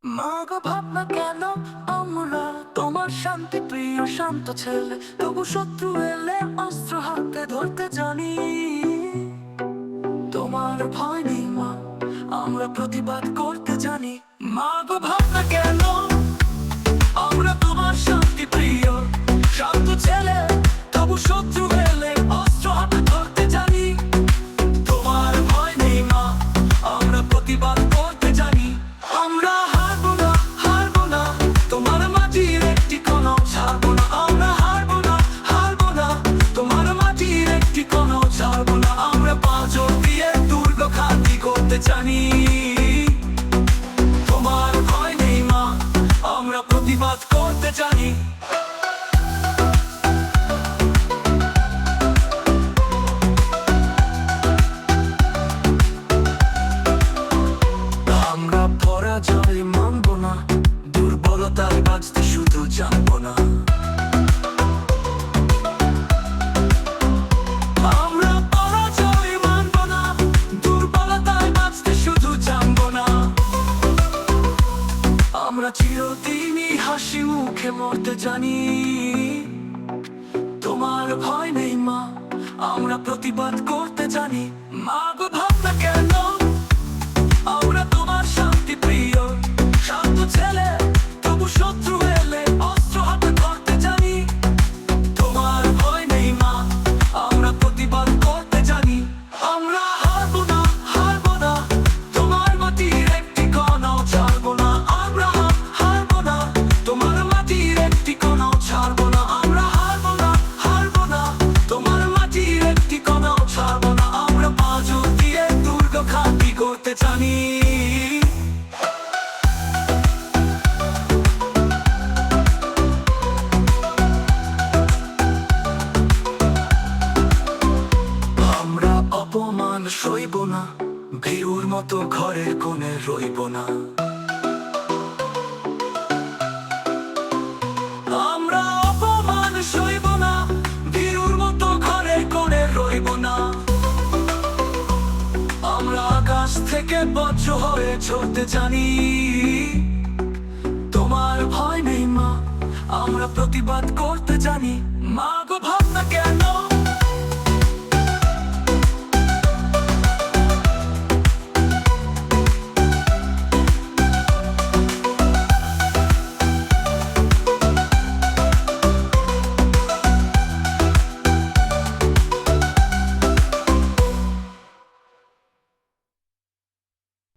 মা গো ভাবনা কেন আমরা তোমার শান্তি প্রিয় শান্ত ছেলে, তবু শত্রু এলে অস্ত্র হাতে ধরতে জানি। তোমার ভয় নেই মা, আমরা প্রতিবাদ করতে জানি। মা গো ভাবনা কেন আমরা তোমার শান্তি প্রিয় শান্ত ছেলে, তবু শত্রু এলে অস্ত্র হাতে ধরতে জানি। তোমার ভয় নেই মা, আমরা প্রতিবাদ করতে জানি। আমরা হারবো না, হারবো না, তোমার মাটির একটি কোণও ছাড়বো না। আমরা হারবো না, হারবো না, তোমার মাটির একটি কোণও ছাড়বো না। আমরা পাঁজর দিয়ে দুর্গ খাতি করতে জানি। তোমার ভয় নেই মা, আমরা প্রতিবাদ করতে জানি। আমরা পরাজয় মানবো না, দুর্বলতায় বাঁচতে শুধু জানবো না। আমরা পরাজয় মানবো না, দুর্বলতায় বাঁচতে শুধু জানবো না। আমরা চিরদিনই হাসি মুখে মরতে জানি। তোমার ভয় নেই মা, আমরা প্রতিবাদ করতে জানি। মা গো ভাবনা কেন আমরা তোমার শান্তি প্রিয় শান্ত ছেলে, তবু শত্রু এলে অস্ত্র হাতে ধরতে জানি। তোমার ভয় নেই মা, আমরা প্রতিবাদ করতে জানি। আমরা হারবো না, হারবো না, তোমার মাটির একটি কণাও ছাড়বো না। আমরা হারবো না, তোমার মাটির একটি কণাও ছাড়বো না। আমরা হারবো না, হারবো না, তোমার মাটির একটি কণাও ছাড়বো না। আমরা পাঁজর দিয়ে দুর্গ খাতি করতে জানি। আমরা অপমান সইব না, ভীরুর মতো ঘরের কোণে রইব না। আমরা অপমান সইব না, ভীরুর মতো ঘরের কোণে রইব না। আমরা আকাশ থেকে বজ্র হয়ে ঝরতে জানি। তোমার ভয় নেই মা, আমরা প্রতিবাদ করতে জানি। মা গো ভাবনা কেন